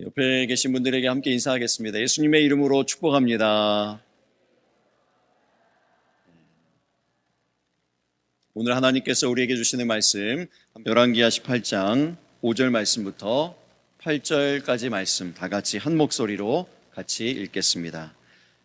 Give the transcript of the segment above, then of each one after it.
옆에 계신 분들에게 함께 인사하겠습니다. 예수님의 이름으로 축복합니다. 오늘 하나님께서 우리에게 주시는 말씀 열왕기하 18장 5절 말씀부터 8절까지 말씀 다 같이 한 목소리로 같이 읽겠습니다.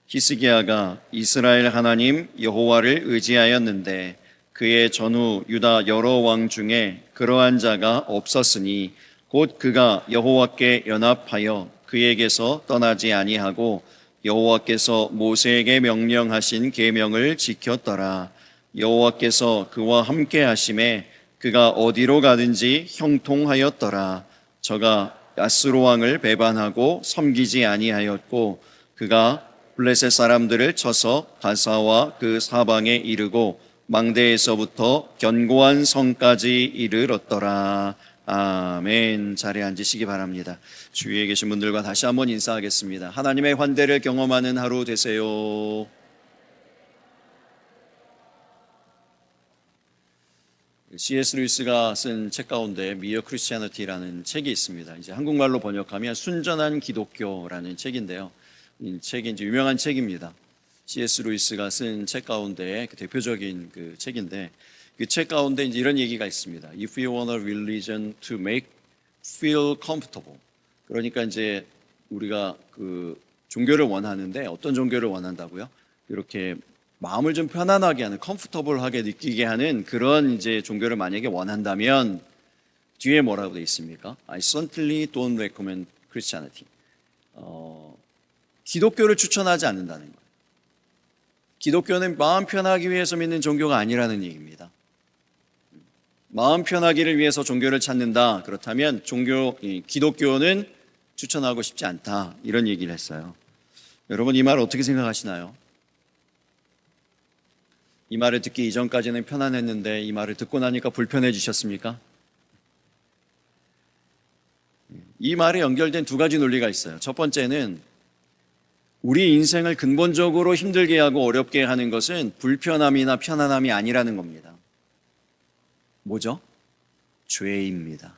히스기야가 이스라엘 하나님 여호와를 의지하였는데 그의 전후 유다 여러 왕 중에 그러한 자가 없었으니 곧 그가 여호와께 연합하여 그에게서 떠나지 아니하고 여호와께서 모세에게 명령하신 계명을 지켰더라. 여호와께서 그와 함께 하심에 그가 어디로 가든지 형통하였더라. 저가 야스로 왕을 배반하고 섬기지 아니하였고 그가 블레셋 사람들을 쳐서 가사와 그 사방에 이르고 망대에서부터 견고한 성까지 이르렀더라. 아멘. 자리에 앉으시기 바랍니다. 주위에 계신 분들과 다시 한번 인사하겠습니다. 하나님의 환대를 경험하는 하루 되세요. C.S. 루이스가 쓴 책 가운데 미어 크리스티애니티라는 책이 있습니다. 이제 한국말로 번역하면 순전한 기독교라는 책인데요. 이 책이 이제 유명한 책입니다. C.S. 루이스가 쓴 책 가운데 대표적인 그 책인데 그 책 가운데 이제 이런 얘기가 있습니다. If you want a religion to make feel comfortable. 그러니까 이제 우리가 그 종교를 원하는데 어떤 종교를 원한다고요? 이렇게 마음을 좀 편안하게 하는, 컴포터블하게 느끼게 하는 그런 이제 종교를 만약에 원한다면 뒤에 뭐라고 되어 있습니까? I certainly don't recommend Christianity. 기독교를 추천하지 않는다는 거예요. 기독교는 마음 편하기 위해서 믿는 종교가 아니라는 얘기입니다. 마음 편하기를 위해서 종교를 찾는다. 그렇다면 기독교는 추천하고 싶지 않다. 이런 얘기를 했어요. 여러분 이 말 어떻게 생각하시나요? 이 말을 듣기 이전까지는 편안했는데 이 말을 듣고 나니까 불편해지셨습니까? 이 말에 연결된 두 가지 논리가 있어요. 첫 번째는 우리 인생을 근본적으로 힘들게 하고 어렵게 하는 것은 불편함이나 편안함이 아니라는 겁니다. 뭐죠? 죄입니다.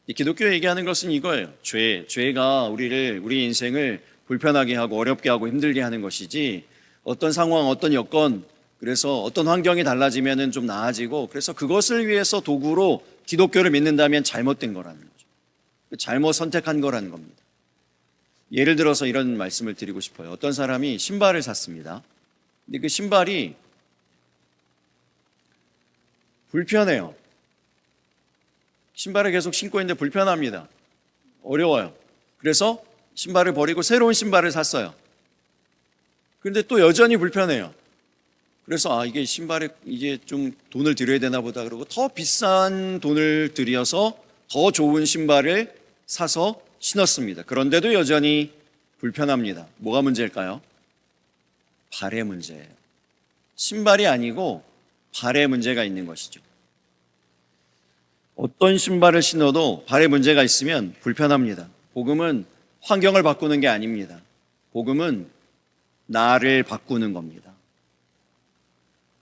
이 기독교 얘기하는 것은 이거예요. 죄가 우리 인생을 불편하게 하고 어렵게 하고 힘들게 하는 것이지 어떤 상황, 어떤 여건, 그래서 어떤 환경이 달라지면 좀 나아지고 그래서 그것을 위해서 도구로 기독교를 믿는다면 잘못된 거라는 거죠. 잘못 선택한 거라는 겁니다. 예를 들어서 이런 말씀을 드리고 싶어요. 어떤 사람이 신발을 샀습니다. 근데 그 신발이 불편해요. 신발을 계속 신고 있는데 불편합니다. 어려워요. 그래서 신발을 버리고 새로운 신발을 샀어요. 그런데 또 여전히 불편해요. 그래서 이게 신발에 이제 좀 돈을 들여야 되나 보다 그러고 더 비싼 돈을 들여서 더 좋은 신발을 사서 신었습니다. 그런데도 여전히 불편합니다. 뭐가 문제일까요? 발의 문제예요. 신발이 아니고 발에 문제가 있는 것이죠. 어떤 신발을 신어도 발에 문제가 있으면 불편합니다. 복음은 환경을 바꾸는 게 아닙니다. 복음은 나를 바꾸는 겁니다.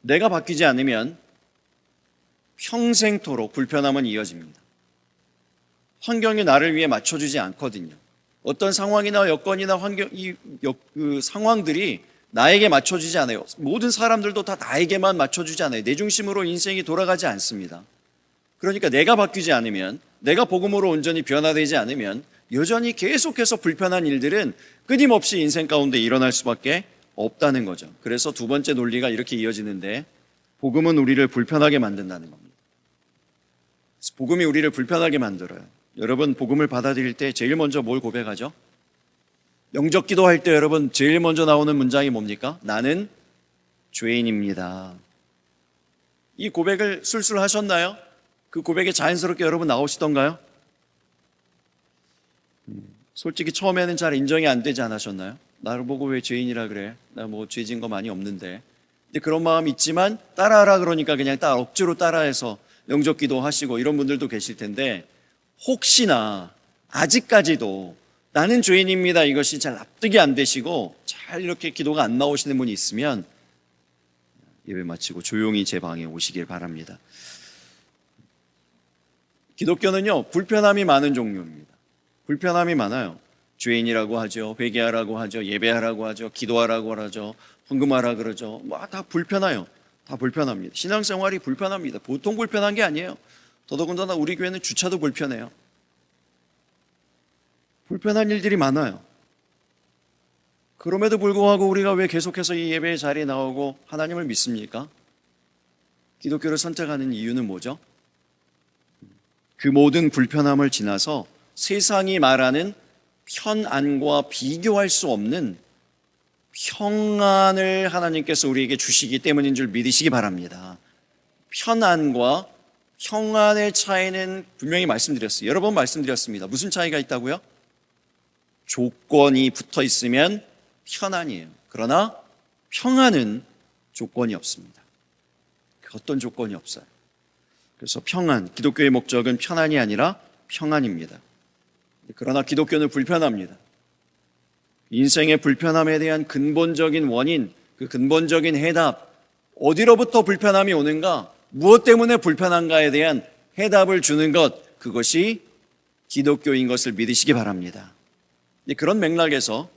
내가 바뀌지 않으면 평생토록 불편함은 이어집니다. 환경이 나를 위해 맞춰주지 않거든요. 어떤 상황이나 여건이나 그 상황들이 나에게 맞춰주지 않아요. 모든 사람들도 다 나에게만 맞춰주지 않아요. 내 중심으로 인생이 돌아가지 않습니다. 그러니까 내가 바뀌지 않으면, 내가 복음으로 온전히 변화되지 않으면 여전히 계속해서 불편한 일들은 끊임없이 인생 가운데 일어날 수밖에 없다는 거죠. 그래서 두 번째 논리가 이렇게 이어지는데 복음은 우리를 불편하게 만든다는 겁니다. 복음이 우리를 불편하게 만들어요. 여러분 복음을 받아들일 때 제일 먼저 뭘 고백하죠? 영접 기도할 때 여러분 제일 먼저 나오는 문장이 뭡니까? 나는 죄인입니다. 이 고백을 술술 하셨나요? 그 고백이 자연스럽게 여러분 나오시던가요? 솔직히 처음에는 잘 인정이 안 되지 않으셨나요? 나를 보고 왜 죄인이라 그래? 나 뭐 죄진 거 많이 없는데. 근데 그런 마음이 있지만 따라하라 그러니까 그냥 억지로 따라해서 영접 기도하시고 이런 분들도 계실 텐데 혹시나 아직까지도 나는 죄인입니다 이것이 잘 납득이 안 되시고 잘 이렇게 기도가 안 나오시는 분이 있으면 예배 마치고 조용히 제 방에 오시길 바랍니다. 기독교는요 불편함이 많은 종교입니다. 불편함이 많아요. 죄인이라고 하죠. 회개하라고 하죠. 예배하라고 하죠. 기도하라고 하죠. 헌금하라 그러죠. 다 불편해요. 다 불편합니다. 신앙생활이 불편합니다. 보통 불편한 게 아니에요. 더더군다나 우리 교회는 주차도 불편해요. 불편한 일들이 많아요. 그럼에도 불구하고 우리가 왜 계속해서 이 예배의 자리에 나오고 하나님을 믿습니까? 기독교를 선택하는 이유는 뭐죠? 그 모든 불편함을 지나서 세상이 말하는 편안과 비교할 수 없는 평안을 하나님께서 우리에게 주시기 때문인 줄 믿으시기 바랍니다. 편안과 평안의 차이는 분명히 말씀드렸어요. 여러 번 말씀드렸습니다. 무슨 차이가 있다고요? 조건이 붙어 있으면 편안이에요. 그러나 평안은 조건이 없습니다. 어떤 조건이 없어요. 그래서 평안, 기독교의 목적은 편안이 아니라 평안입니다. 그러나 기독교는 불편합니다. 인생의 불편함에 대한 근본적인 원인, 그 근본적인 해답, 어디로부터 불편함이 오는가, 무엇 때문에 불편한가에 대한 해답을 주는 것, 그것이 기독교인 것을 믿으시기 바랍니다. 그런 맥락에서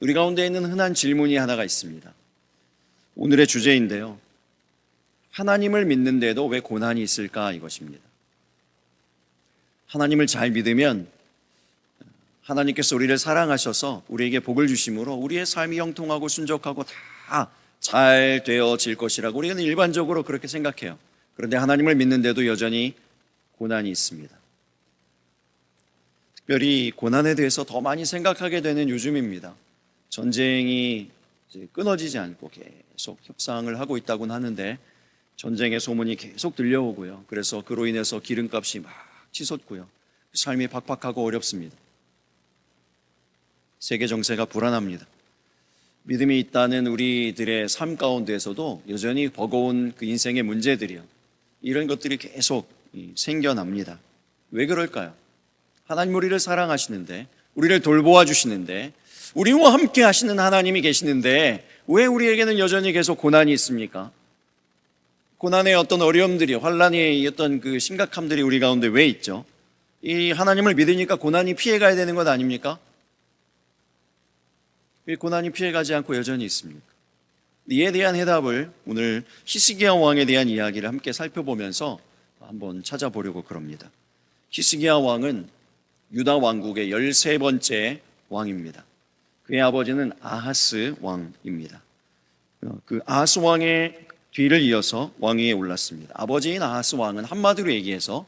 우리 가운데 있는 흔한 질문이 하나가 있습니다. 오늘의 주제인데요. 하나님을 믿는데도 왜 고난이 있을까? 이것입니다. 하나님을 잘 믿으면 하나님께서 우리를 사랑하셔서 우리에게 복을 주심으로 우리의 삶이 형통하고 순적하고 다 잘 되어질 것이라고 우리는 일반적으로 그렇게 생각해요. 그런데 하나님을 믿는데도 여전히 고난이 있습니다. 특별히 고난에 대해서 더 많이 생각하게 되는 요즘입니다. 전쟁이 이제 끊어지지 않고 계속 협상을 하고 있다고는 하는데 전쟁의 소문이 계속 들려오고요. 그래서 그로 인해서 기름값이 막 치솟고요. 삶이 팍팍하고 어렵습니다. 세계 정세가 불안합니다. 믿음이 있다는 우리들의 삶 가운데에서도 여전히 버거운 그 인생의 문제들이요. 이런 것들이 계속 생겨납니다. 왜 그럴까요? 하나님 우리를 사랑하시는데, 우리를 돌보아 주시는데, 우리와 함께 하시는 하나님이 계시는데 왜 우리에게는 여전히 계속 고난이 있습니까? 고난의 어떤 어려움들이, 환란의 어떤 그 심각함들이 우리 가운데 왜 있죠? 이 하나님을 믿으니까 고난이 피해가야 되는 것 아닙니까? 왜 고난이 피해가지 않고 여전히 있습니까? 이에 대한 해답을 오늘 히스기야 왕에 대한 이야기를 함께 살펴보면서 한번 찾아보려고 그럽니다. 히스기야 왕은 유다 왕국의 13번째 왕입니다. 그의 아버지는 아하스 왕입니다. 그 아하스 왕의 뒤를 이어서 왕위에 올랐습니다. 아버지인 아하스 왕은 한마디로 얘기해서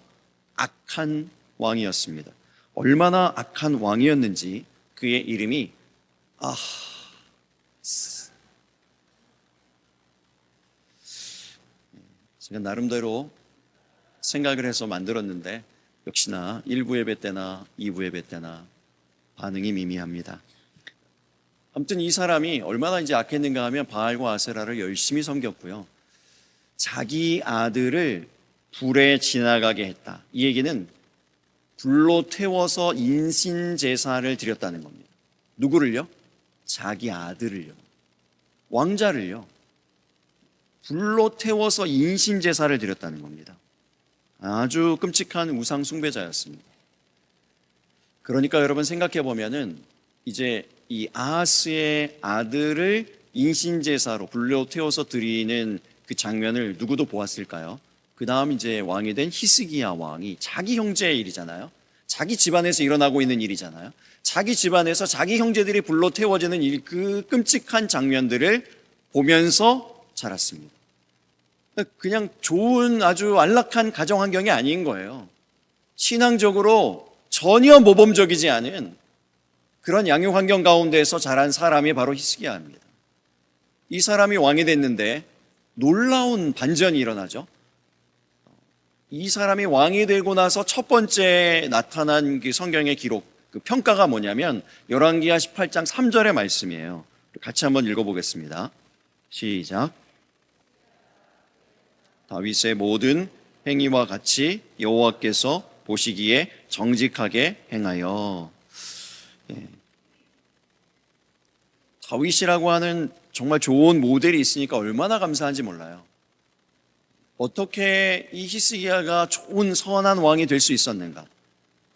악한 왕이었습니다. 얼마나 악한 왕이었는지 그의 이름이 아하스. 제가 나름대로 생각을 해서 만들었는데 역시나 1부 예배 때나 2부 예배 때나 반응이 미미합니다. 아무튼 이 사람이 얼마나 이제 악했는가 하면 바알과 아세라를 열심히 섬겼고요. 자기 아들을 불에 지나가게 했다. 이 얘기는 불로 태워서 인신제사를 드렸다는 겁니다. 누구를요? 자기 아들을요. 왕자를요. 불로 태워서 인신제사를 드렸다는 겁니다. 아주 끔찍한 우상 숭배자였습니다. 그러니까 여러분 생각해 보면은 이제 이 아하스의 아들을 인신제사로 불로 태워서 드리는 그 장면을 누구도 보았을까요? 그 다음 이제 왕이 된 히스기야 왕이 자기 형제의 일이잖아요. 자기 집안에서 일어나고 있는 일이잖아요. 자기 집안에서 자기 형제들이 불로 태워지는 일, 그 끔찍한 장면들을 보면서 자랐습니다. 그냥 좋은 아주 안락한 가정 환경이 아닌 거예요. 신앙적으로 전혀 모범적이지 않은 그런 양육 환경 가운데에서 자란 사람이 바로 히스기야입니다. 이 사람이 왕이 됐는데 놀라운 반전이 일어나죠. 이 사람이 왕이 되고 나서 첫 번째 나타난 그 성경의 기록, 그 평가가 뭐냐면 열왕기하 18장 3절의 말씀이에요. 같이 한번 읽어보겠습니다. 시작. 다윗의 모든 행위와 같이 여호와께서 보시기에 정직하게 행하여. 다윗이라고 하는 정말 좋은 모델이 있으니까 얼마나 감사한지 몰라요. 어떻게 이 히스기야가 좋은 선한 왕이 될 수 있었는가?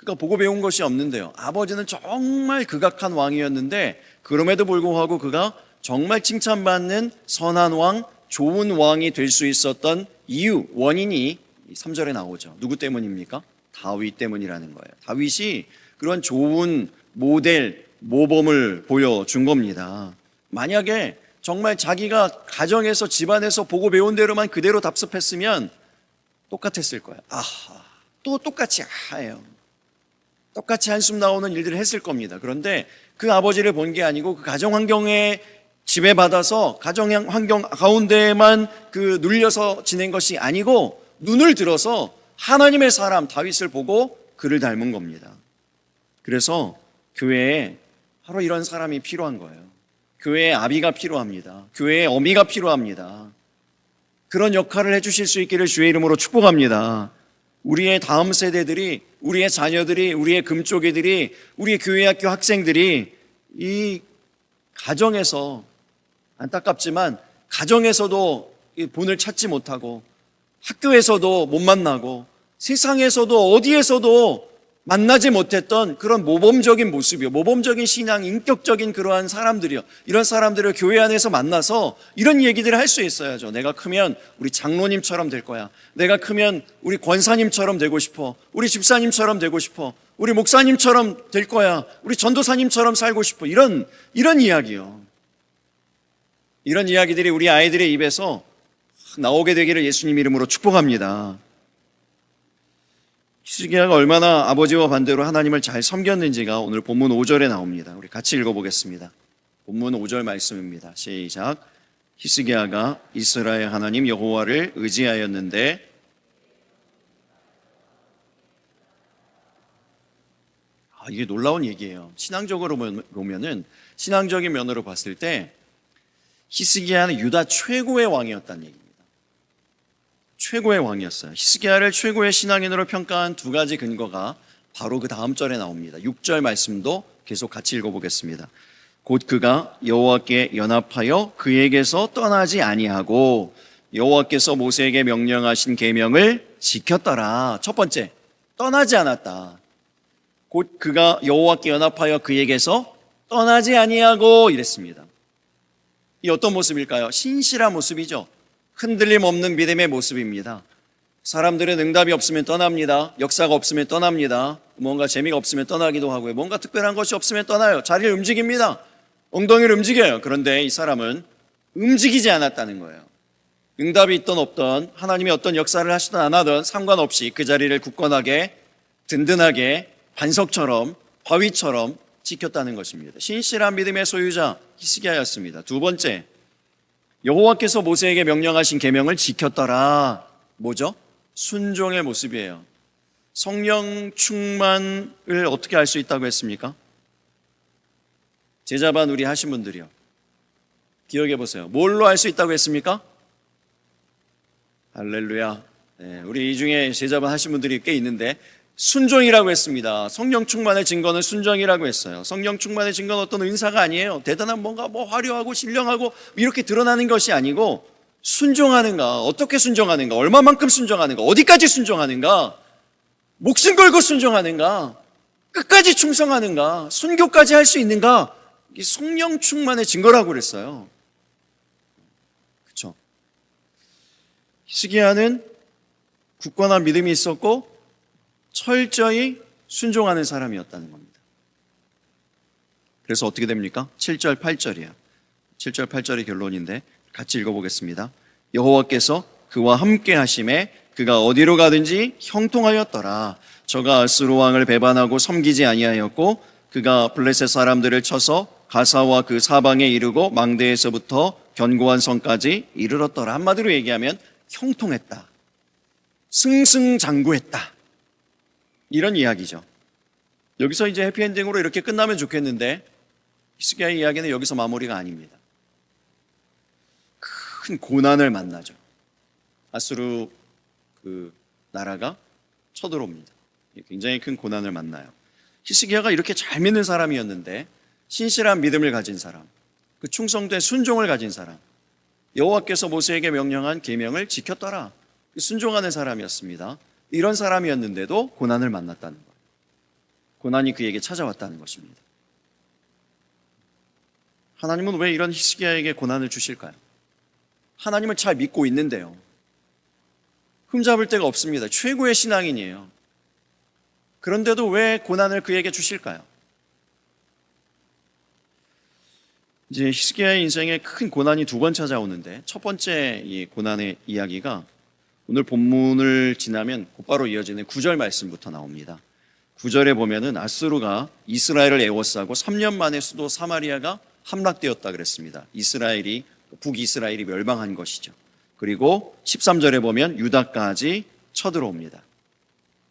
그가 보고 배운 것이 없는데요. 아버지는 정말 극악한 왕이었는데 그럼에도 불구하고 그가 정말 칭찬받는 선한 왕, 좋은 왕이 될 수 있었던 이유, 원인이 3절에 나오죠. 누구 때문입니까? 다윗 때문이라는 거예요. 다윗이 그런 좋은 모델, 모범을 보여준 겁니다. 만약에 정말 자기가 가정에서 집안에서 보고 배운 대로만 그대로 답습했으면 똑같았을 거예요. 또 똑같이 해요. 똑같이 한숨 나오는 일들을 했을 겁니다. 그런데 그 아버지를 본 게 아니고 그 가정 환경에 지배받아서 가정 환경 가운데만 눌려서 지낸 것이 아니고 눈을 들어서 하나님의 사람 다윗을 보고 그를 닮은 겁니다. 그래서 교회에 바로 이런 사람이 필요한 거예요. 교회에 아비가 필요합니다. 교회에 어미가 필요합니다. 그런 역할을 해주실 수 있기를 주의 이름으로 축복합니다. 우리의 다음 세대들이, 우리의 자녀들이, 우리의 금쪽이들이, 우리의 교회 학교 학생들이 이 가정에서, 안타깝지만 가정에서도 본을 찾지 못하고 학교에서도 못 만나고 세상에서도 어디에서도 만나지 못했던 그런 모범적인 모습이요, 모범적인 신앙, 인격적인 그러한 사람들이요, 이런 사람들을 교회 안에서 만나서 이런 얘기들을 할 수 있어야죠. 내가 크면 우리 장로님처럼 될 거야. 내가 크면 우리 권사님처럼 되고 싶어. 우리 집사님처럼 되고 싶어. 우리 목사님처럼 될 거야. 우리 전도사님처럼 살고 싶어. 이런 이야기요. 이런 이야기들이 우리 아이들의 입에서 나오게 되기를 예수님 이름으로 축복합니다. 히스기야가 얼마나 아버지와 반대로 하나님을 잘 섬겼는지가 오늘 본문 5절에 나옵니다. 우리 같이 읽어보겠습니다. 본문 5절 말씀입니다. 시작. 히스기야가 이스라엘 하나님 여호와를 의지하였는데 이게 놀라운 얘기예요. 신앙적으로 보면은, 신앙적인 면으로 봤을 때 히스기야는 유다 최고의 왕이었다는 얘기입니다. 최고의 왕이었어요. 히스기야를 최고의 신앙인으로 평가한 두 가지 근거가 바로 그 다음 절에 나옵니다. 6절 말씀도 계속 같이 읽어보겠습니다. 곧 그가 여호와께 연합하여 그에게서 떠나지 아니하고 여호와께서 모세에게 명령하신 계명을 지켰더라. 첫 번째, 떠나지 않았다. 곧 그가 여호와께 연합하여 그에게서 떠나지 아니하고 이랬습니다. 이 어떤 모습일까요? 신실한 모습이죠. 흔들림 없는 믿음의 모습입니다. 사람들은 응답이 없으면 떠납니다. 역사가 없으면 떠납니다. 뭔가 재미가 없으면 떠나기도 하고요. 뭔가 특별한 것이 없으면 떠나요. 자리를 움직입니다. 엉덩이를 움직여요. 그런데 이 사람은 움직이지 않았다는 거예요. 응답이 있던 없던, 하나님이 어떤 역사를 하시든 안 하든 상관없이 그 자리를 굳건하게, 든든하게, 반석처럼, 바위처럼 지켰다는 것입니다. 신실한 믿음의 소유자 히스기야였습니다. 두 번째, 여호와께서 모세에게 명령하신 계명을 지켰더라. 뭐죠? 순종의 모습이에요. 성령 충만을 어떻게 알 수 있다고 했습니까? 제자반 우리 하신 분들이요, 기억해 보세요. 뭘로 알 수 있다고 했습니까? 할렐루야. 네, 우리 이 중에 제자반 하신 분들이 꽤 있는데 순종이라고 했습니다. 성령 충만의 증거는 순종이라고 했어요. 성령 충만의 증거는 어떤 은사가 아니에요. 대단한 뭔가 화려하고 신령하고 이렇게 드러나는 것이 아니고 순종하는가, 어떻게 순종하는가, 얼마만큼 순종하는가, 어디까지 순종하는가, 목숨 걸고 순종하는가, 끝까지 충성하는가, 순교까지 할 수 있는가, 이게 성령 충만의 증거라고 그랬어요. 그렇죠? 히스기야는 굳건한 믿음이 있었고 철저히 순종하는 사람이었다는 겁니다. 그래서 어떻게 됩니까? 7절, 8절이에요. 7절, 8절이 결론인데 같이 읽어보겠습니다. 여호와께서 그와 함께 하심에 그가 어디로 가든지 형통하였더라. 저가 아스루 왕을 배반하고 섬기지 아니하였고 그가 블레셋 사람들을 쳐서 가사와 그 사방에 이르고 망대에서부터 견고한 성까지 이르렀더라. 한마디로 얘기하면 형통했다, 승승장구했다, 이런 이야기죠. 여기서 이제 해피엔딩으로 이렇게 끝나면 좋겠는데 히스기야의 이야기는 여기서 마무리가 아닙니다. 큰 고난을 만나죠. 아수르 그 나라가 쳐들어옵니다. 굉장히 큰 고난을 만나요. 히스기야가 이렇게 잘 믿는 사람이었는데, 신실한 믿음을 가진 사람, 그 충성된 순종을 가진 사람, 여호와께서 모세에게 명령한 계명을 지켰더라, 순종하는 사람이었습니다. 이런 사람이었는데도 고난을 만났다는 거예요. 고난이 그에게 찾아왔다는 것입니다. 하나님은 왜 이런 히스기야에게 고난을 주실까요? 하나님을 잘 믿고 있는데요. 흠잡을 데가 없습니다. 최고의 신앙인이에요. 그런데도 왜 고난을 그에게 주실까요? 이제 히스기야의 인생에 큰 고난이 두 번 찾아오는데, 첫 번째 이 고난의 이야기가 오늘 본문을 지나면 곧바로 이어지는 9절 말씀부터 나옵니다. 9절에 보면은 아수르가 이스라엘을 에워싸고 3년 만에 수도 사마리아가 함락되었다 그랬습니다. 북이스라엘이 멸망한 것이죠. 그리고 13절에 보면 유다까지 쳐들어옵니다.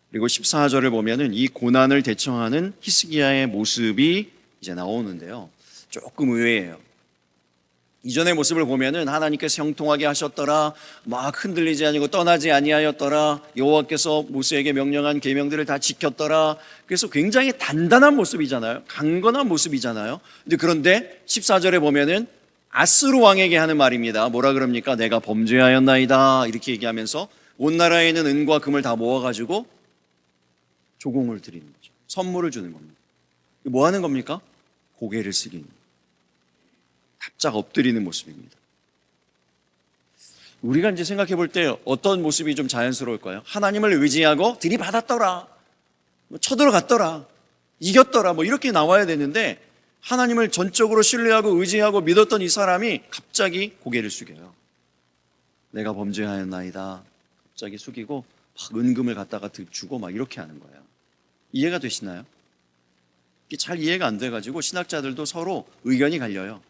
그리고 14절을 보면은 이 고난을 대처하는 히스기야의 모습이 이제 나오는데요. 조금 의외예요. 이전의 모습을 보면은 하나님께서 형통하게 하셨더라, 막 흔들리지 아니고 떠나지 아니하였더라, 여호와께서 모세에게 명령한 계명들을 다 지켰더라. 그래서 굉장히 단단한 모습이잖아요. 강건한 모습이잖아요. 그런데 14절에 보면은 아스루 왕에게 하는 말입니다. 뭐라 그럽니까? 내가 범죄하였나이다, 이렇게 얘기하면서 온 나라에 있는 은과 금을 다 모아가지고 조공을 드리는 거죠. 선물을 주는 겁니다. 뭐 하는 겁니까? 고개를 숙이는, 납작 엎드리는 모습입니다. 우리가 이제 생각해 볼 때 어떤 모습이 좀 자연스러울까요? 하나님을 의지하고 들이받았더라, 쳐들어갔더라, 이겼더라, 이렇게 나와야 되는데, 하나님을 전적으로 신뢰하고 의지하고 믿었던 이 사람이 갑자기 고개를 숙여요. 내가 범죄하였나이다. 갑자기 숙이고 막 은금을 갖다가 주고 막 이렇게 하는 거예요. 이해가 되시나요? 이게 잘 이해가 안 돼가지고 신학자들도 서로 의견이 갈려요.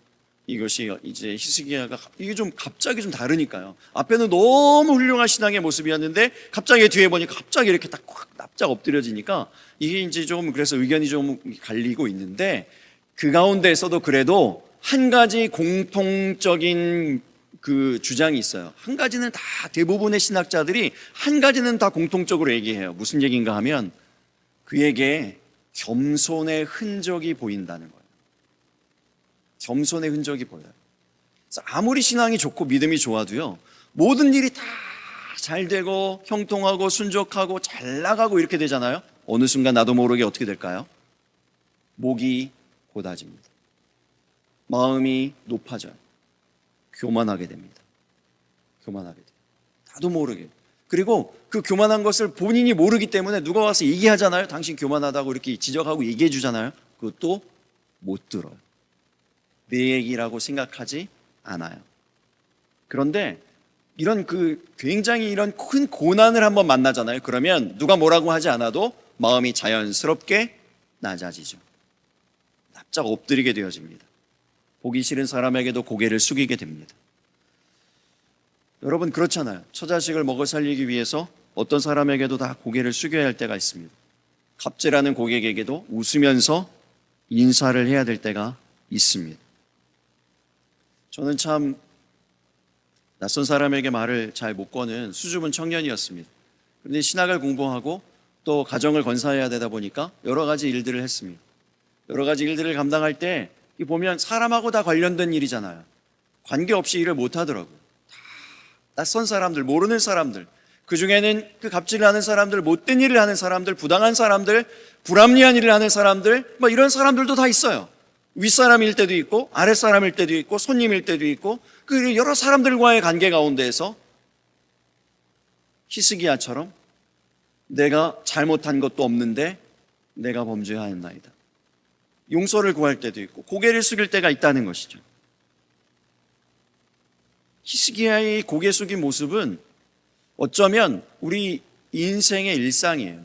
이것이 이제 히스기야가 이게 좀 갑자기 좀 다르니까요. 앞에는 너무 훌륭한 신앙의 모습이었는데 갑자기 뒤에 보니까 갑자기 이렇게 딱 꽉 납작 엎드려지니까 이게 이제 좀 그래서 의견이 좀 갈리고 있는데, 그 가운데에서도 그래도 한 가지 공통적인 그 주장이 있어요. 한 가지는 다, 대부분의 신학자들이 한 가지는 다 공통적으로 얘기해요. 무슨 얘기인가 하면 그에게 겸손의 흔적이 보인다는 거예요. 겸손의 흔적이 보여요. 그래서 아무리 신앙이 좋고 믿음이 좋아도요, 모든 일이 다 잘 되고 형통하고 순적하고 잘 나가고 이렇게 되잖아요. 어느 순간 나도 모르게 어떻게 될까요? 목이 고다집니다. 마음이 높아져요. 교만하게 됩니다. 교만하게 돼요. 나도 모르게. 그리고 그 교만한 것을 본인이 모르기 때문에 누가 와서 얘기하잖아요. 당신 교만하다고 이렇게 지적하고 얘기해 주잖아요. 그것도 못 들어요. 내 얘기라고 생각하지 않아요. 그런데 이런 굉장히 이런 큰 고난을 한번 만나잖아요. 그러면 누가 뭐라고 하지 않아도 마음이 자연스럽게 낮아지죠. 납작 엎드리게 되어집니다. 보기 싫은 사람에게도 고개를 숙이게 됩니다. 여러분 그렇잖아요. 처자식을 먹어 살리기 위해서 어떤 사람에게도 다 고개를 숙여야 할 때가 있습니다. 갑질하는 고객에게도 웃으면서 인사를 해야 될 때가 있습니다. 저는 참 낯선 사람에게 말을 잘 못 거는 수줍은 청년이었습니다. 그런데 신학을 공부하고 또 가정을 건사해야 되다 보니까 여러 가지 일들을 했습니다. 여러 가지 일들을 감당할 때 보면 사람하고 다 관련된 일이잖아요. 관계없이 일을 못 하더라고요. 낯선 사람들, 모르는 사람들, 그 중에는 그 갑질을 하는 사람들, 못된 일을 하는 사람들, 부당한 사람들, 불합리한 일을 하는 사람들, 이런 사람들도 다 있어요. 윗사람일 때도 있고 아랫사람일 때도 있고 손님일 때도 있고, 그 여러 사람들과의 관계 가운데에서 히스기야처럼 내가 잘못한 것도 없는데 내가 범죄하였나이다, 용서를 구할 때도 있고 고개를 숙일 때가 있다는 것이죠. 히스기야의 고개 숙인 모습은 어쩌면 우리 인생의 일상이에요.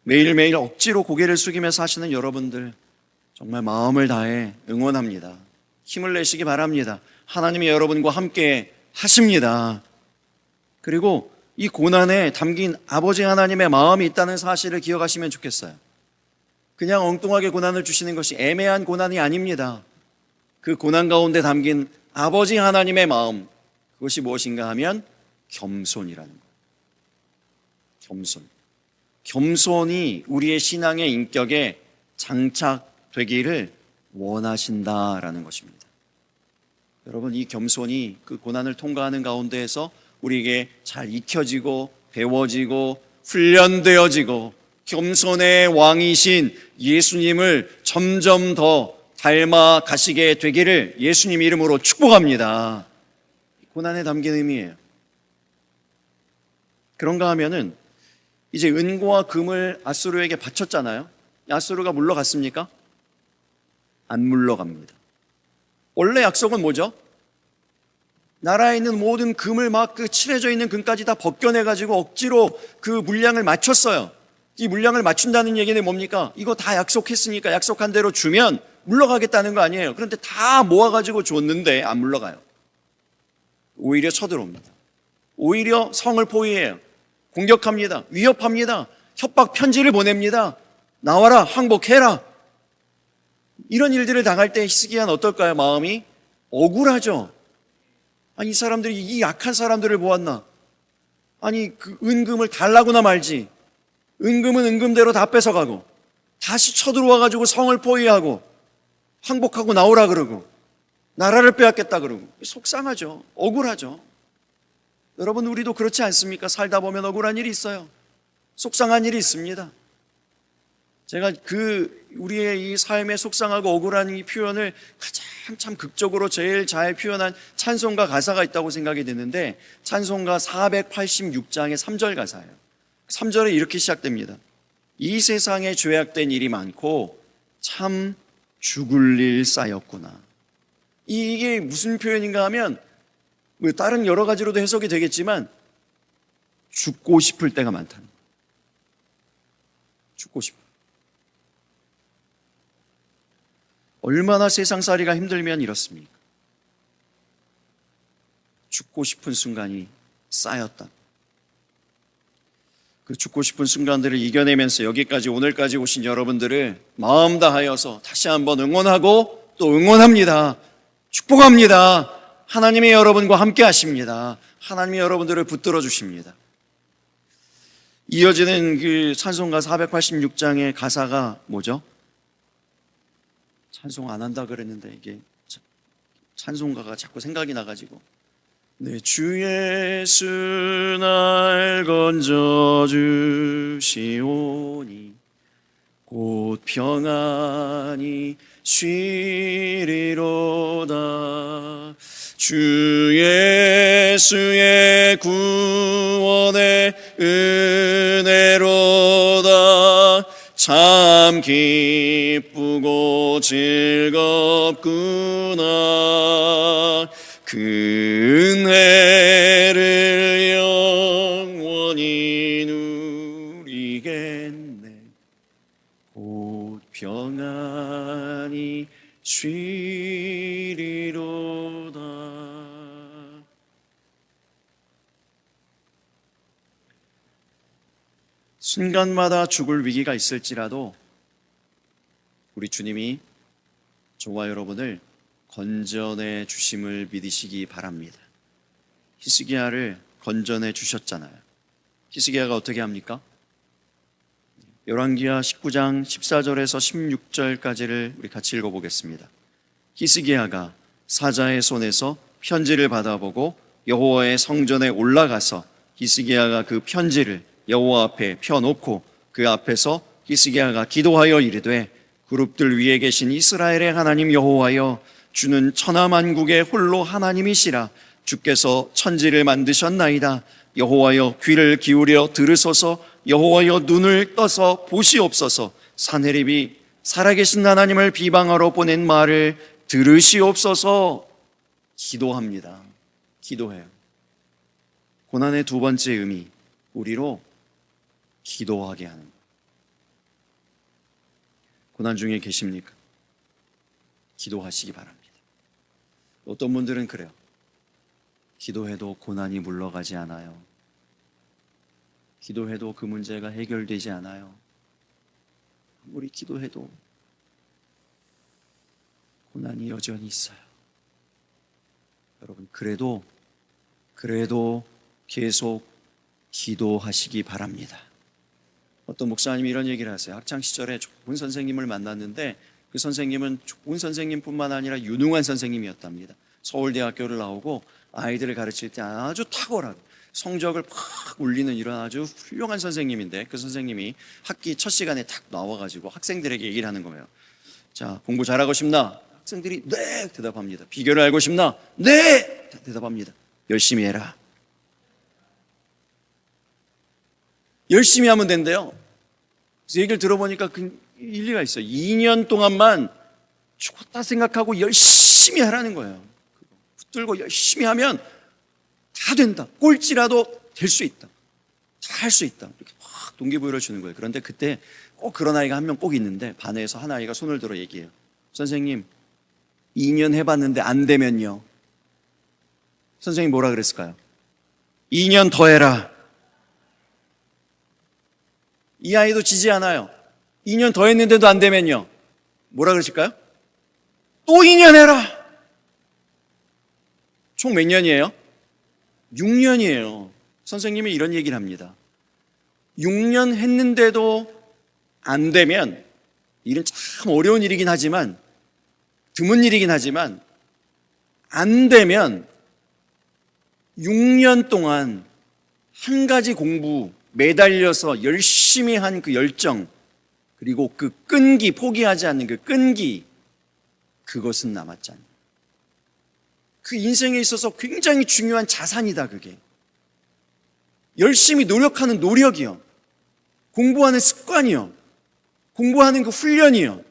매일매일 억지로 고개를 숙이며 사시는 여러분들 정말 마음을 다해 응원합니다. 힘을 내시기 바랍니다. 하나님이 여러분과 함께 하십니다. 그리고 이 고난에 담긴 아버지 하나님의 마음이 있다는 사실을 기억하시면 좋겠어요. 그냥 엉뚱하게 고난을 주시는 것이 애매한 고난이 아닙니다. 그 고난 가운데 담긴 아버지 하나님의 마음, 그것이 무엇인가 하면 겸손이라는 거예요. 겸손. 겸손이 우리의 신앙의 인격에 장착되기를 원하신다라는 것입니다. 여러분, 이 겸손이 그 고난을 통과하는 가운데에서 우리에게 잘 익혀지고 배워지고 훈련되어지고 겸손의 왕이신 예수님을 점점 더 닮아 가시게 되기를 예수님 이름으로 축복합니다. 고난에 담긴 의미예요. 그런가 하면은 이제 은고와 금을 아수르에게 바쳤잖아요. 아수르가 물러갔습니까? 안 물러갑니다. 원래 약속은 뭐죠? 나라에 있는 모든 금을 막 그 칠해져 있는 금까지 다 벗겨내가지고 억지로 그 물량을 맞췄어요. 이 물량을 맞춘다는 얘기는 뭡니까? 이거 다 약속했으니까 약속한 대로 주면 물러가겠다는 거 아니에요. 그런데 다 모아가지고 줬는데 안 물러가요. 오히려 쳐들어옵니다. 오히려 성을 포위해요. 공격합니다. 위협합니다. 협박 편지를 보냅니다. 나와라, 항복해라. 이런 일들을 당할 때 히스기야는 어떨까요? 마음이 억울하죠. 아니, 이 사람들이 이 약한 사람들을 보았나? 아니, 그 은금을 달라고나 말지. 은금은 은금대로 다 뺏어가고 다시 쳐들어와가지고 성을 포위하고 항복하고 나오라 그러고 나라를 빼앗겠다 그러고 속상하죠. 억울하죠. 여러분, 우리도 그렇지 않습니까? 살다 보면 억울한 일이 있어요. 속상한 일이 있습니다. 제가 우리의 이 삶의 속상하고 억울한 이 표현을 가장 참 극적으로 제일 잘 표현한 찬송가 가사가 있다고 생각이 드는데, 찬송가 486장의 3절 가사예요. 3절에 이렇게 시작됩니다. 이 세상에 죄악된 일이 많고 참 죽을 일 쌓였구나. 이게 무슨 표현인가 하면 뭐 다른 여러 가지로도 해석이 되겠지만 죽고 싶을 때가 많다는 거예요. 죽고 싶어. 얼마나 세상살이가 힘들면 이렇습니까? 죽고 싶은 순간이 쌓였다. 그 죽고 싶은 순간들을 이겨내면서 여기까지 오늘까지 오신 여러분들을 마음 다하여서 다시 한번 응원하고 또 응원합니다. 축복합니다. 하나님이 여러분과 함께 하십니다. 하나님이 여러분들을 붙들어 주십니다. 이어지는 그 찬송가 486장의 가사가 뭐죠? 찬송 안 한다 그랬는데 이게 찬송가가 자꾸 생각이 나가지고, 내 주 예수 날 건져주시오니 곧 평안히 쉬리로다. 주 예수의 구원의 은혜로다. 참 기쁘고 즐겁구나. 그 은혜를 영원히 누리겠네. 곧 평안히 쉬리로다. 순간마다 죽을 위기가 있을지라도 우리 주님이 저와 여러분을 건져내 주심을 믿으시기 바랍니다. 히스기야를 건져내 주셨잖아요. 히스기야가 어떻게 합니까? 열왕기하 19장 14절에서 16절까지를 우리 같이 읽어보겠습니다. 히스기야가 사자의 손에서 편지를 받아보고 여호와의 성전에 올라가서 히스기야가 그 편지를 여호와 앞에 펴놓고 그 앞에서 히스기야가 기도하여 이르되, 그룹들 위에 계신 이스라엘의 하나님 여호와여, 주는 천하만국의 홀로 하나님이시라. 주께서 천지를 만드셨나이다. 여호와여, 귀를 기울여 들으소서. 여호와여, 눈을 떠서 보시옵소서. 사네립이 살아계신 하나님을 비방하러 보낸 말을 들으시옵소서. 기도합니다. 기도해요. 고난의 두 번째 의미, 우리로 기도하게 하는 것. 고난 중에 계십니까? 기도하시기 바랍니다. 어떤 분들은 그래요. 기도해도 고난이 물러가지 않아요. 기도해도 그 문제가 해결되지 않아요. 아무리 기도해도 고난이 여전히 있어요. 여러분, 그래도 계속 기도하시기 바랍니다. 어떤 목사님이 이런 얘기를 하세요. 학창시절에 좋은 선생님을 만났는데 그 선생님은 좋은 선생님뿐만 아니라 유능한 선생님이었답니다. 서울대학교를 나오고 아이들을 가르칠 때 아주 탁월하고 성적을 팍 올리는 이런 아주 훌륭한 선생님인데, 그 선생님이 학기 첫 시간에 탁 나와가지고 학생들에게 얘기를 하는 거예요. 자, 공부 잘하고 싶나? 학생들이 네 대답합니다. 비결을 알고 싶나? 네 대답합니다. 열심히 해라. 열심히 하면 된대요. 그래서 얘기를 들어보니까 그 일리가 있어요. 2년 동안만 죽었다 생각하고 열심히 하라는 거예요. 붙들고 열심히 하면 다 된다. 꼴찌라도 될 수 있다. 다 할 수 있다. 이렇게 확 동기부여를 주는 거예요. 그런데 그때 꼭 그런 아이가 한 명 꼭 있는데, 반에서 한 아이가 손을 들어 얘기해요. 선생님, 2년 해봤는데 안 되면요. 선생님 뭐라 그랬을까요? 2년 더 해라. 이 아이도 지지 않아요. 2년 더 했는데도 안 되면요. 뭐라 그러실까요? 또 2년 해라. 총 몇 년이에요? 6년이에요. 선생님이 이런 얘기를 합니다. 6년 했는데도 안 되면, 일은 참 어려운 일이긴 하지만, 드문 일이긴 하지만, 안 되면 6년 동안 한 가지 공부 매달려서 열심히 한 그 열정, 그리고 그 끈기, 포기하지 않는 그 끈기, 그것은 남았지 않아요. 그 인생에 있어서 굉장히 중요한 자산이다, 그게. 열심히 노력하는 노력이요. 공부하는 습관이요. 공부하는 그 훈련이요.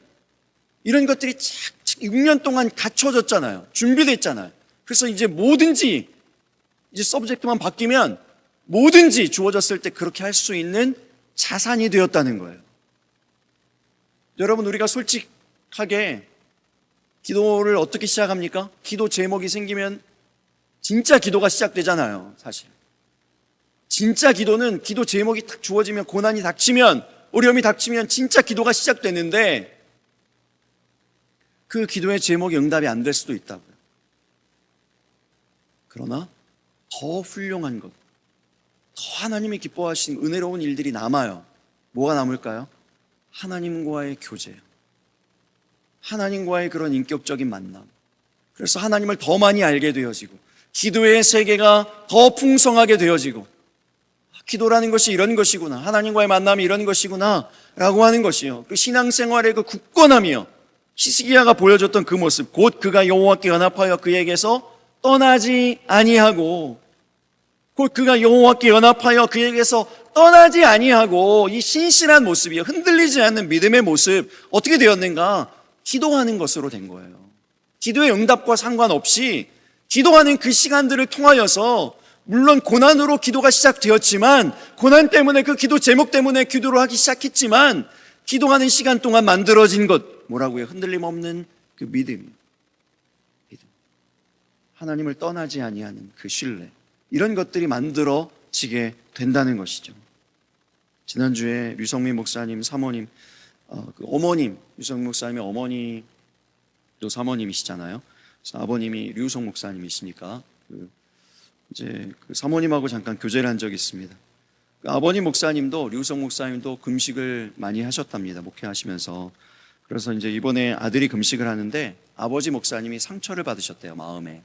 이런 것들이 착착 6년 동안 갖춰졌잖아요. 준비됐잖아요. 그래서 이제 뭐든지, 이제 서브젝트만 바뀌면 뭐든지 주어졌을 때 그렇게 할 수 있는 자산이 되었다는 거예요. 여러분, 우리가 솔직하게 기도를 어떻게 시작합니까? 기도 제목이 생기면 진짜 기도가 시작되잖아요, 사실. 진짜 기도는 기도 제목이 딱 주어지면, 고난이 닥치면, 어려움이 닥치면 진짜 기도가 시작되는데, 그 기도의 제목이 응답이 안 될 수도 있다고요. 그러나 더 훌륭한 것, 더 하나님이 기뻐하신 은혜로운 일들이 남아요. 뭐가 남을까요? 하나님과의 교제예요. 하나님과의 그런 인격적인 만남. 그래서 하나님을 더 많이 알게 되어지고, 기도의 세계가 더 풍성하게 되어지고, 기도라는 것이 이런 것이구나, 하나님과의 만남이 이런 것이구나 라고 하는 것이요. 그 신앙생활의 그 굳건함이요, 히스기야가 보여줬던 그 모습, 곧 그가 여호와께 연합하여 그에게서 떠나지 아니하고, 곧 그가 여호와께 연합하여 그에게서 떠나지 아니하고, 이 신실한 모습이요, 흔들리지 않는 믿음의 모습, 어떻게 되었는가? 기도하는 것으로 된 거예요. 기도의 응답과 상관없이 기도하는 그 시간들을 통하여서, 물론 고난으로 기도가 시작되었지만, 고난 때문에, 그 기도 제목 때문에 기도를 하기 시작했지만, 기도하는 시간 동안 만들어진 것, 뭐라고요? 흔들림 없는 그 믿음. 하나님을 떠나지 아니하는 그 신뢰, 이런 것들이 만들어지게 된다는 것이죠. 지난주에 류성민 목사님 사모님, 그 어머님, 류성민 목사님의 어머니 또 사모님이시잖아요. 그래서 아버님이 류성 목사님이시니까 이제 그 사모님하고 잠깐 교제를 한 적이 있습니다. 그 아버님 목사님도, 류성 목사님도 금식을 많이 하셨답니다, 목회하시면서. 그래서 이제 이번에 아들이 금식을 하는데 아버지 목사님이 상처를 받으셨대요, 마음에.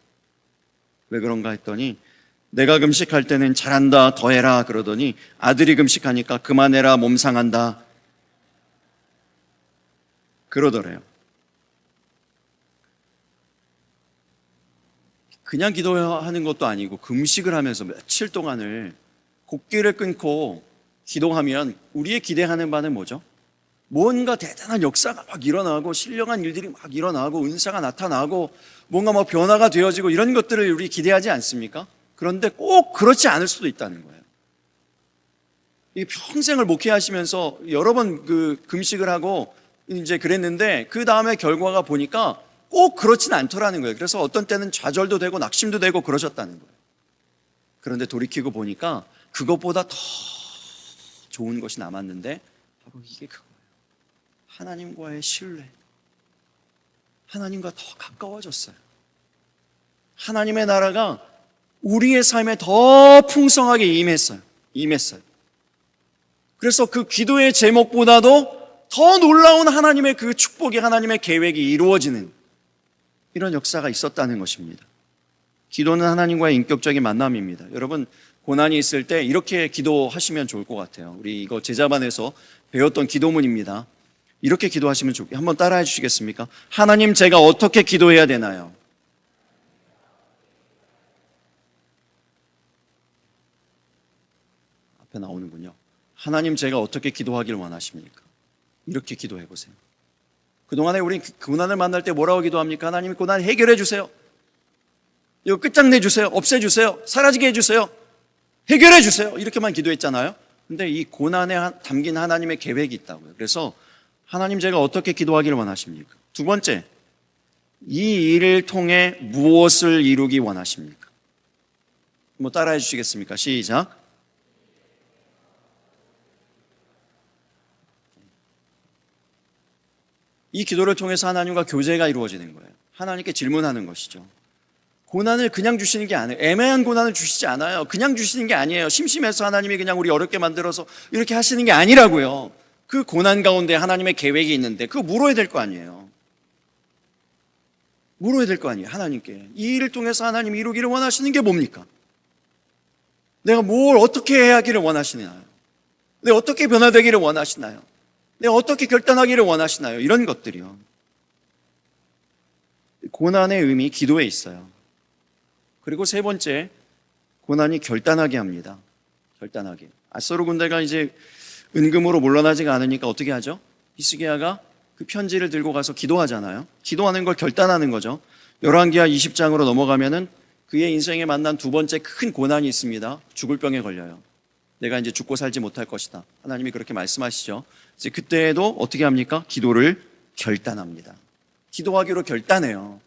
왜 그런가 했더니, 내가 금식할 때는 잘한다, 더 해라 그러더니 아들이 금식하니까 그만해라, 몸 상한다 그러더래요. 그냥 기도하는 것도 아니고 금식을 하면서 며칠 동안을 곡기를 끊고 기도하면 우리의 기대하는 바는 뭐죠? 뭔가 대단한 역사가 막 일어나고, 신령한 일들이 막 일어나고, 은사가 나타나고, 뭔가 막 변화가 되어지고, 이런 것들을 우리 기대하지 않습니까? 그런데 꼭 그렇지 않을 수도 있다는 거예요. 이 평생을 목회하시면서 여러 번 그 금식을 하고 이제 그랬는데, 그 다음에 결과가 보니까 꼭 그렇진 않더라는 거예요. 그래서 어떤 때는 좌절도 되고 낙심도 되고 그러셨다는 거예요. 그런데 돌이키고 보니까 그것보다 더 좋은 것이 남았는데, 바로 이게 그거예요. 하나님과의 신뢰. 하나님과 더 가까워졌어요. 하나님의 나라가 우리의 삶에 더 풍성하게 임했어요. 그래서 그 기도의 제목보다도 더 놀라운 하나님의 그 축복이, 하나님의 계획이 이루어지는 이런 역사가 있었다는 것입니다. 기도는 하나님과의 인격적인 만남입니다. 여러분, 고난이 있을 때 이렇게 기도하시면 좋을 것 같아요. 우리 이거 제자반에서 배웠던 기도문입니다. 이렇게 기도하시면 좋겠어요. 한번 따라해 주시겠습니까? 하나님, 제가 어떻게 기도해야 되나요? 앞에 나오는군요. 하나님, 제가 어떻게 기도하길 원하십니까? 이렇게 기도해 보세요. 그동안에 우리 고난을 만날 때 뭐라고 기도합니까? 하나님, 고난 해결해 주세요. 이거 끝장내 주세요. 없애 주세요. 사라지게 해 주세요. 해결해 주세요. 이렇게만 기도했잖아요. 근데 이 고난에 담긴 하나님의 계획이 있다고요. 그래서 하나님, 제가 어떻게 기도하기를 원하십니까? 두 번째, 이 일을 통해 무엇을 이루기 원하십니까? 뭐 따라해 주시겠습니까? 시작. 이 기도를 통해서 하나님과 교제가 이루어지는 거예요. 하나님께 질문하는 것이죠. 고난을 그냥 주시는 게 아니에요. 애매한 고난을 주시지 않아요. 그냥 주시는 게 아니에요. 심심해서 하나님이 그냥 우리 어렵게 만들어서 이렇게 하시는 게 아니라고요. 그 고난 가운데 하나님의 계획이 있는데 그거 물어야 될 거 아니에요. 물어야 될 거 아니에요. 하나님께. 이 일을 통해서 하나님이 이루기를 원하시는 게 뭡니까? 내가 뭘 어떻게 해야 하기를 원하시나요? 내가 어떻게 변화되기를 원하시나요? 내가 어떻게 결단하기를 원하시나요? 이런 것들이요. 고난의 의미, 기도에 있어요. 그리고 세 번째, 고난이 결단하게 합니다. 결단하게. 아소르 군대가 이제 은금으로 물러나지가 않으니까 어떻게 하죠? 히스기야가 그 편지를 들고 가서 기도하잖아요. 기도하는 걸 결단하는 거죠. 열왕기하 20장으로 넘어가면은 그의 인생에 만난 두 번째 큰 고난이 있습니다. 죽을 병에 걸려요. 내가 이제 죽고 살지 못할 것이다. 하나님이 그렇게 말씀하시죠. 이제 그때에도 어떻게 합니까? 기도를 결단합니다. 기도하기로 결단해요.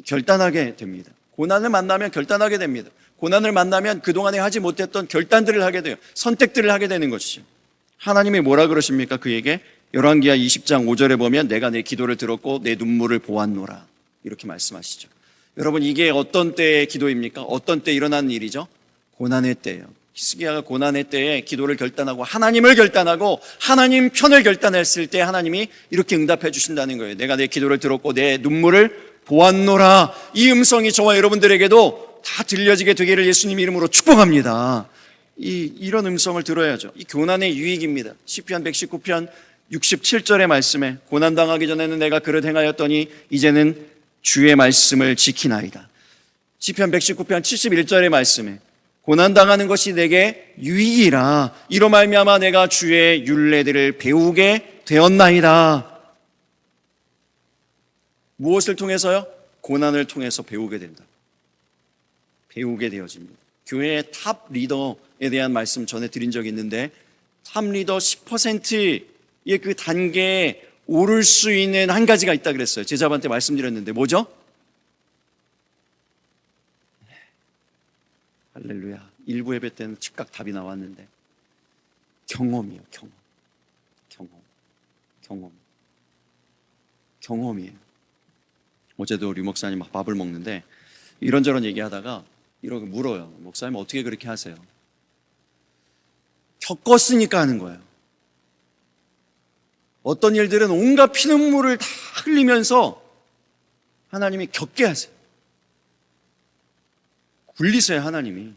결단하게 됩니다. 고난을 만나면 결단하게 됩니다. 고난을 만나면 그동안에 하지 못했던 결단들을 하게 돼요. 선택들을 하게 되는 것이죠. 하나님이 뭐라 그러십니까? 그에게 열왕기하 20장 5절에 보면 내가 내 기도를 들었고 내 눈물을 보았노라. 이렇게 말씀하시죠. 여러분, 이게 어떤 때의 기도입니까? 어떤 때 일어난 일이죠? 고난의 때예요. 히스기야가 고난의 때에 기도를 결단하고 하나님을 결단하고 하나님 편을 결단했을 때 하나님이 이렇게 응답해 주신다는 거예요. 내가 내 기도를 들었고 내 눈물을 보았노라. 이 음성이 저와 여러분들에게도 다 들려지게 되기를 예수님 이름으로 축복합니다. 이런 음성을 들어야죠. 이 고난의 유익입니다. 시편 119편 67절의 말씀에 고난당하기 전에는 내가 그릇 행하였더니 이제는 주의 말씀을 지키나이다. 시편 119편 71절의 말씀에 고난당하는 것이 내게 유익이라 이로 말미암아 내가 주의 율례들을 배우게 되었나이다. 무엇을 통해서요? 고난을 통해서 배우게 된다. 배우게 되어집니다. 교회의 탑 리더에 대한 말씀 전에 드린 적이 있는데 탑 리더 10%의 그 단계에 오를 수 있는 한 가지가 있다 그랬어요. 제자반한테 말씀드렸는데 뭐죠? 할렐루야. 일부 예배 때는 즉각 답이 나왔는데 경험이에요. 경험이에요. 어제도 우리 목사님 밥을 먹는데 이런저런 얘기하다가 이렇게 물어요. 목사님 어떻게 그렇게 하세요? 겪었으니까 하는 거예요. 어떤 일들은 온갖 피눈물을 다 흘리면서 하나님이 겪게 하세요. 굴리세요, 하나님이.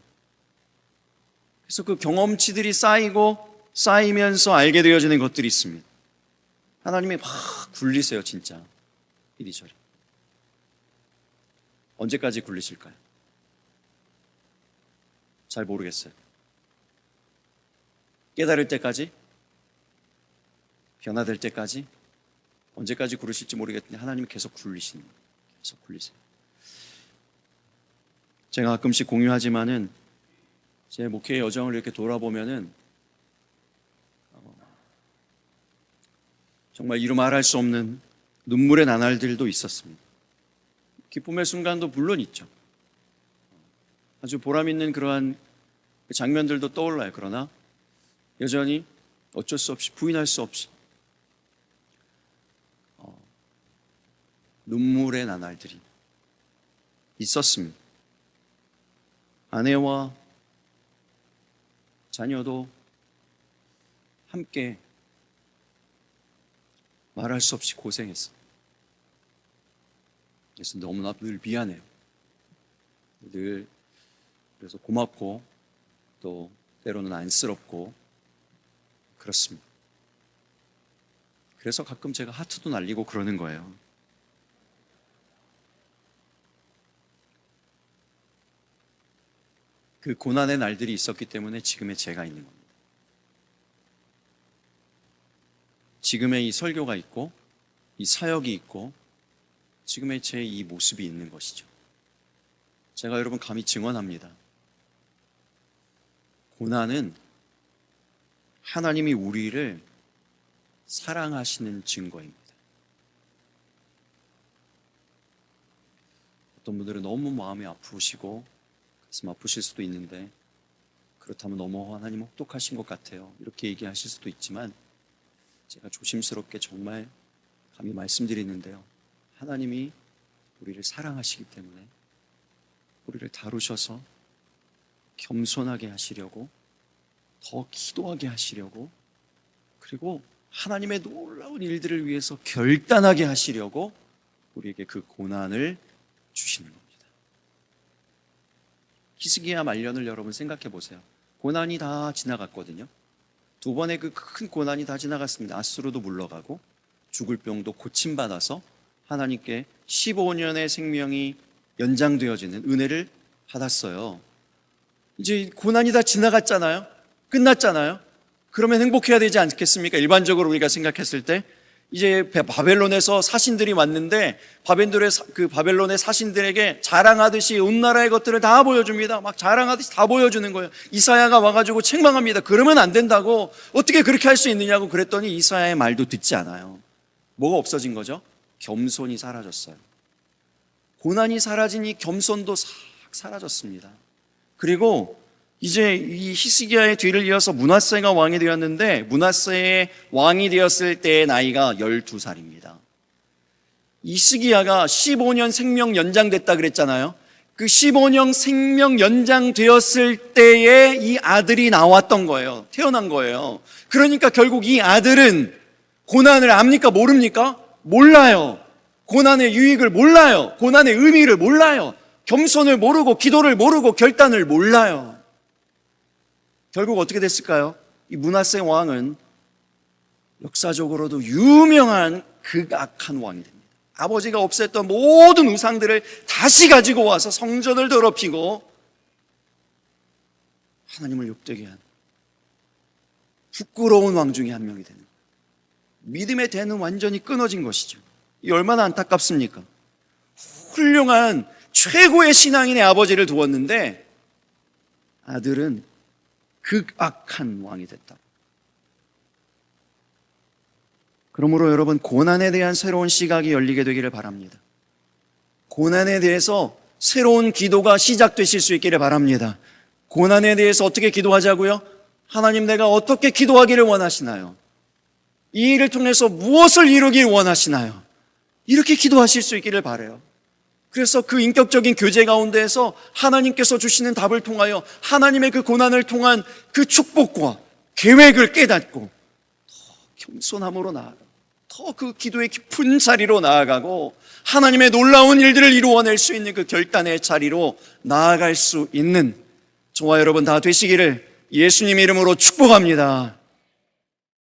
그래서 그 경험치들이 쌓이면서 알게 되어지는 것들이 있습니다. 하나님이 막 굴리세요, 진짜. 이리저리. 언제까지 굴리실까요? 잘 모르겠어요. 깨달을 때까지? 변화될 때까지? 언제까지 굴리실지 모르겠는데 하나님이 계속 굴리시는 거예요. 계속 굴리세요. 제가 가끔씩 공유하지만은 제 목회 여정을 이렇게 돌아보면은 정말 이루 말할 수 없는 눈물의 나날들도 있었습니다. 기쁨의 순간도 물론 있죠. 아주 보람 있는 그러한 장면들도 떠올라요. 그러나 여전히 어쩔 수 없이 부인할 수 없이 눈물의 나날들이 있었습니다. 아내와 자녀도 함께 말할 수 없이 고생했어요. 그래서 너무나 늘 미안해요. 늘 그래서 고맙고 또 때로는 안쓰럽고 그렇습니다. 그래서 가끔 제가 하트도 날리고 그러는 거예요. 그 고난의 날들이 있었기 때문에 지금의 제가 있는 겁니다. 지금의 이 설교가 있고 이 사역이 있고 지금의 제 이 모습이 있는 것이죠. 제가 여러분 감히 증언합니다. 고난은 하나님이 우리를 사랑하시는 증거입니다. 어떤 분들은 너무 마음이 아프시고 가슴 아프실 수도 있는데 그렇다면 너무 하나님 혹독하신 것 같아요. 이렇게 얘기하실 수도 있지만 제가 조심스럽게 정말 감히 말씀드리는데요. 하나님이 우리를 사랑하시기 때문에 우리를 다루셔서 겸손하게 하시려고 더 기도하게 하시려고 그리고 하나님의 놀라운 일들을 위해서 결단하게 하시려고 우리에게 그 고난을 주시는 겁니다. 히스기야 말년을 여러분 생각해 보세요. 고난이 다 지나갔거든요. 두 번의 그 큰 고난이 다 지나갔습니다. 아수르도 물러가고 죽을 병도 고침받아서 하나님께 15년의 생명이 연장되어지는 은혜를 받았어요. 이제 고난이 다 지나갔잖아요. 끝났잖아요. 그러면 행복해야 되지 않겠습니까? 일반적으로 우리가 생각했을 때 이제 바벨론에서 사신들이 왔는데 바벨론의 사신들에게 자랑하듯이 온 나라의 것들을 다 보여줍니다. 막 자랑하듯이 다 보여주는 거예요. 이사야가 와가지고 책망합니다. 그러면 안 된다고, 어떻게 그렇게 할 수 있느냐고 그랬더니 이사야의 말도 듣지 않아요. 뭐가 없어진 거죠? 겸손이 사라졌어요. 고난이 사라지니 겸손도 싹 사라졌습니다. 그리고 이제 이 히스기야의 뒤를 이어서 므낫세가 왕이 되었는데 므낫세의 왕이 되었을 때의 나이가 12살입니다. 히스기야가 15년 생명 연장됐다 그랬잖아요. 그 15년 생명 연장되었을 때에 이 아들이 나왔던 거예요. 태어난 거예요. 그러니까 결국 이 아들은 고난을 압니까? 모릅니까? 몰라요. 고난의 유익을 몰라요. 고난의 의미를 몰라요. 겸손을 모르고 기도를 모르고 결단을 몰라요. 결국 어떻게 됐을까요? 이 므낫세 왕은 역사적으로도 유명한 극악한 왕이 됩니다. 아버지가 없앴던 모든 우상들을 다시 가지고 와서 성전을 더럽히고 하나님을 욕되게 한 부끄러운 왕 중에 한 명이 되는 거예요. 믿음의 대는 완전히 끊어진 것이죠. 이 얼마나 안타깝습니까? 훌륭한 최고의 신앙인의 아버지를 두었는데 아들은 극악한 왕이 됐다. 그러므로 여러분, 고난에 대한 새로운 시각이 열리게 되기를 바랍니다. 고난에 대해서 새로운 기도가 시작되실 수 있기를 바랍니다. 고난에 대해서 어떻게 기도하자고요? 하나님, 내가 어떻게 기도하기를 원하시나요? 이 일을 통해서 무엇을 이루길 원하시나요? 이렇게 기도하실 수 있기를 바라요. 그래서 그 인격적인 교제 가운데에서 하나님께서 주시는 답을 통하여 하나님의 그 고난을 통한 그 축복과 계획을 깨닫고 더 겸손함으로 나아가고 더 그 기도의 깊은 자리로 나아가고 하나님의 놀라운 일들을 이루어낼 수 있는 그 결단의 자리로 나아갈 수 있는 저와 여러분 다 되시기를 예수님의 이름으로 축복합니다.